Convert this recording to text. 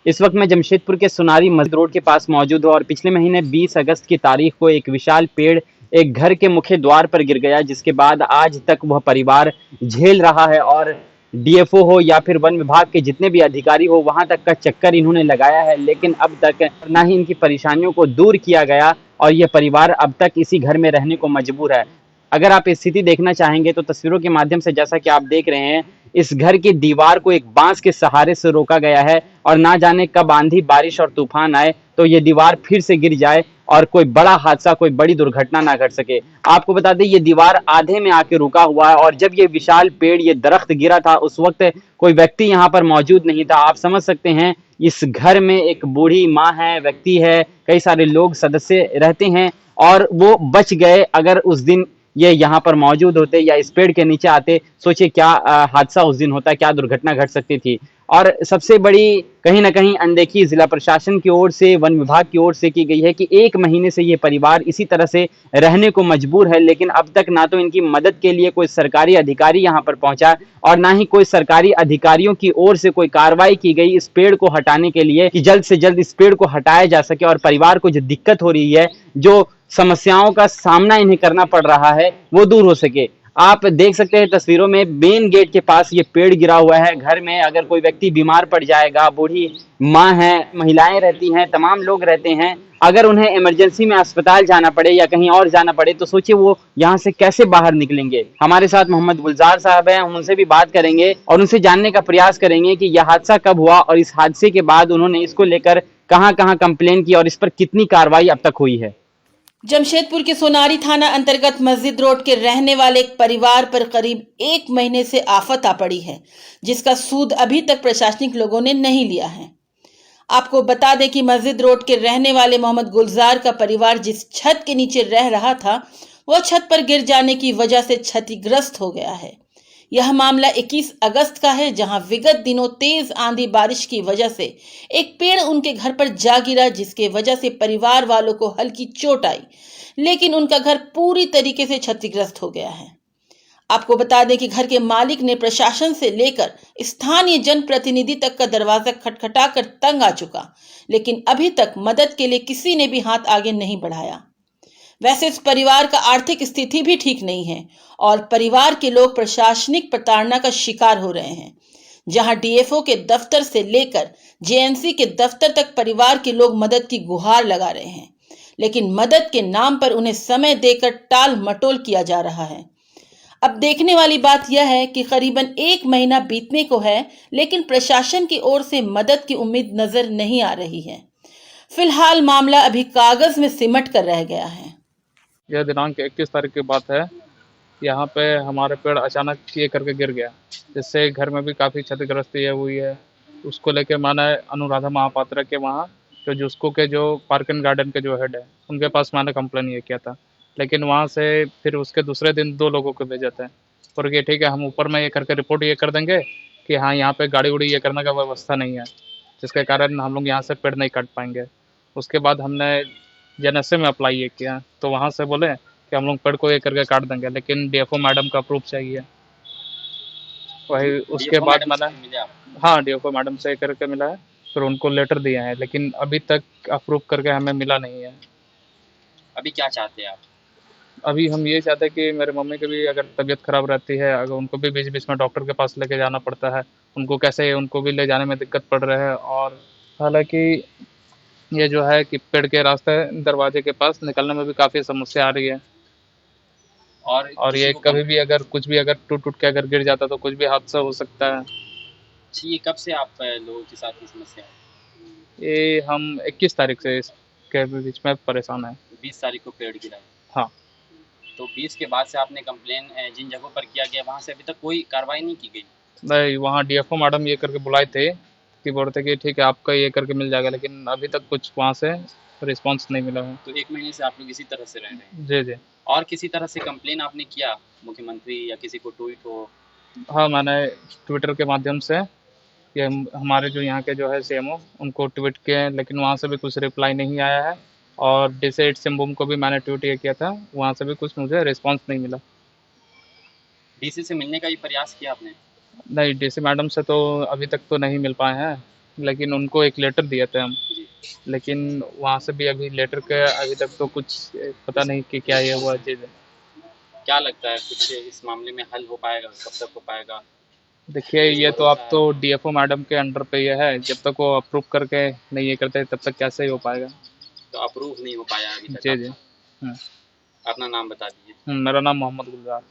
इस वक्त मैं जमशेदपुर के सुनारी मस्जिद रोड के पास मौजूद हूँ और पिछले महीने 20 अगस्त की तारीख को एक विशाल पेड़ एक घर के मुख्य द्वार पर गिर गया, जिसके बाद आज तक वह परिवार झेल रहा है। और डीएफओ हो या फिर वन विभाग के जितने भी अधिकारी हो, वहां तक का चक्कर इन्होंने लगाया है, लेकिन अब तक ना ही इनकी परेशानियों को दूर किया गया और यह परिवार अब तक इसी घर में रहने को मजबूर है। अगर आप स्थिति देखना चाहेंगे तो तस्वीरों के माध्यम से जैसा कि आप देख रहे हैं, इस घर की दीवार को एक बांस के सहारे से रोका गया है और ना जाने कब आंधी बारिश और तूफान आए तो ये दीवार फिर से गिर जाए और कोई बड़ा हादसा, कोई बड़ी दुर्घटना ना घट सके। आपको बता दें, ये दीवार आधे में आके रुका हुआ है और जब ये विशाल पेड़, ये दरख्त गिरा था, उस वक्त कोई व्यक्ति यहाँ पर मौजूद नहीं था। आप समझ सकते हैं, इस घर में एक बूढ़ी माँ है, व्यक्ति है, कई सारे लोग सदस्य रहते हैं और वो बच गए। अगर उस दिन ये यहाँ पर मौजूद होते या इस पेड़ के नीचे आते, सोचिए क्या हादसा उस दिन होता, क्या दुर्घटना घट सकती थी। और सबसे बड़ी कहीं ना कहीं अनदेखी जिला प्रशासन की ओर से, वन विभाग की ओर से की गई है कि 1 महीने से ये परिवार इसी तरह से रहने को मजबूर है, लेकिन अब तक ना तो इनकी मदद के लिए कोई सरकारी अधिकारी यहाँ पर पहुंचा और ना ही कोई सरकारी अधिकारियों की ओर से कोई कार्रवाई की गई इस पेड़ को हटाने के लिए कि जल्द से जल्द इस पेड़ को हटाया जा सके और परिवार को जो दिक्कत हो रही है, जो समस्याओं का सामना इन्हें करना पड़ रहा है, वो दूर हो सके। आप देख सकते हैं तस्वीरों में, मेन गेट के पास ये पेड़ गिरा हुआ है। घर में अगर कोई व्यक्ति बीमार पड़ जाएगा, बूढ़ी माँ है, महिलाएं रहती हैं, तमाम लोग रहते हैं, अगर उन्हें इमरजेंसी में अस्पताल जाना पड़े या कहीं और जाना पड़े तो सोचिए वो यहाँ से कैसे बाहर निकलेंगे। हमारे साथ मोहम्मद गुलजार साहब हैं, हम उनसे भी बात करेंगे और उनसे जानने का प्रयास करेंगे कि यह हादसा कब हुआ और इस हादसे के बाद उन्होंने इसको लेकर कहाँ कहाँ कंप्लेन की और इस पर कितनी कार्रवाई अब तक हुई है। जमशेदपुर के सोनारी थाना अंतर्गत मस्जिद रोड के रहने वाले एक परिवार पर करीब 1 महीने से आफत आ पड़ी है, जिसका सूद अभी तक प्रशासनिक लोगों ने नहीं लिया है। आपको बता दें कि मस्जिद रोड के रहने वाले मोहम्मद गुलजार का परिवार जिस छत के नीचे रह रहा था, वह छत पर गिर जाने की वजह से क्षतिग्रस्त हो गया है। यह मामला 21 अगस्त का है, जहां विगत दिनों तेज आंधी बारिश की वजह से एक पेड़ उनके घर पर जा गिरा, जिसके वजह से परिवार वालों को हल्की चोट आई, लेकिन उनका घर पूरी तरीके से क्षतिग्रस्त हो गया है। आपको बता दें कि घर के मालिक ने प्रशासन से लेकर स्थानीय जनप्रतिनिधि तक का दरवाजा खटखटाकर तंग आ चुका, लेकिन अभी तक मदद के लिए किसी ने भी हाथ आगे नहीं बढ़ाया। वैसे इस परिवार का आर्थिक स्थिति भी ठीक नहीं है और परिवार के लोग प्रशासनिक प्रताड़ना का शिकार हो रहे हैं, जहां डीएफओ के दफ्तर से लेकर जेएनसी के दफ्तर तक परिवार के लोग मदद की गुहार लगा रहे हैं, लेकिन मदद के नाम पर उन्हें समय देकर टाल मटोल किया जा रहा है। अब देखने वाली बात यह है कि करीबन 1 महीना बीतने को है, लेकिन प्रशासन की ओर से मदद की उम्मीद नजर नहीं आ रही है। फिलहाल मामला अभी कागज में सिमट कर रह गया है। यह दिनांक 21 तारीख की बात है। यहाँ पे हमारे पेड़ अचानक ये करके गिर गया, जिससे घर में भी काफ़ी क्षतिग्रस्ती हुई है। उसको लेके मैंने अनुराधा महापात्रा के वहाँ जो जुस्को के जो पार्क एंड गार्डन के जो हेड है, उनके पास मैंने कंप्लेन ये किया था, लेकिन वहाँ से फिर उसके दूसरे दिन 2 लोगों को भेजे थे और ये ठीक है, हम ऊपर में ये करके रिपोर्ट ये कर देंगे कि हाँ यहाँ पे गाड़ी उड़ी ये करने का व्यवस्था नहीं है, जिसके कारण हम लोग यहाँ से पेड़ नहीं काट पाएंगे। उसके बाद हमने जेएनएसए में अप्लाई ये किया, तो वहाँ से बोले कि हम लोग पेड़ को ये करके काट देंगे, लेकिन डीएफओ मैडम का प्रूफ चाहिए। वही उसके बाद मैंने हाँ डीएफओ मैडम से करके मिला है, फिर उनको लेटर दिया है, लेकिन अभी तक अप्रूव करके हमें मिला नहीं है। अभी क्या चाहते हैं आप? अभी हम ये चाहते हैं कि मेरे मम्मी की भी अगर तबीयत खराब रहती है, अगर उनको भी बीच बीच में डॉक्टर के पास लेके जाना पड़ता है, उनको भी ले जाने में दिक्कत पड़ रहा है। और हालांकि ये जो है कि पेड़ के रास्ते दरवाजे के पास निकलने में भी काफ़ी समस्या आ रही है और ये कभी भी अगर कुछ भी अगर टूट के अगर गिर जाता तो कुछ भी हादसा हो सकता है। ये कब से आप लोगों के साथ इस समस्या है? ये हम 21 तारीख से इसके बीच में परेशान है। 20 तारीख को पेड़ गिरा? हाँ। तो 20 के बाद से आपने कंप्लेन जिन जगहों पर किया गया, वहाँ से अभी तक कोई कार्रवाई नहीं की गई? नहीं, वहाँ डीएफओ मैडम ये करके बुलाए थे कि बोलते कि ठीक है आपका ये करके मिल जाएगा, लेकिन अभी तक कुछ वहाँ से रिस्पांस नहीं मिला है। तो 1 महीने से आप लोग इसी तरह से रह रहे हैं? जी जी। और किसी तरह से कंप्लेन आपने किया मुख्यमंत्री या किसी को ट्वीट हो? हाँ, मैंने ट्विटर के माध्यम से ये हमारे जो यहाँ के जो है सीएमओ उनको ट्वीट किए, लेकिन वहाँ से भी कुछ रिप्लाई नहीं आया है। और डीसी सिंहभूम को भी मैंने ट्वीट ये किया था, वहाँ से भी कुछ मुझे रिस्पांस नहीं मिला। डीसी से मिलने का भी प्रयास किया आपने? नहीं, डीसी मैडम से तो अभी तक तो नहीं मिल पाए हैं, लेकिन उनको एक लेटर दिए थे हम, लेकिन वहाँ से भी अभी लेटर के अभी तक तो कुछ पता नहीं कि क्या ये हुआ चीज़ है। क्या लगता है कुछ इस मामले में हल हो पाएगा, कब तक हो पाएगा? देखिए ये तो अब तो डीएफओ मैडम के अंडर पे ये है, जब तक वो अप्रूव करके नहीं ये करते तब तक कैसे ही हो पाएगा। तो अप्रूव नहीं हो पाया अभी तक जी जी। आपका? अपना नाम बता दीजिए। मेरा नाम मोहम्मद गुलजार।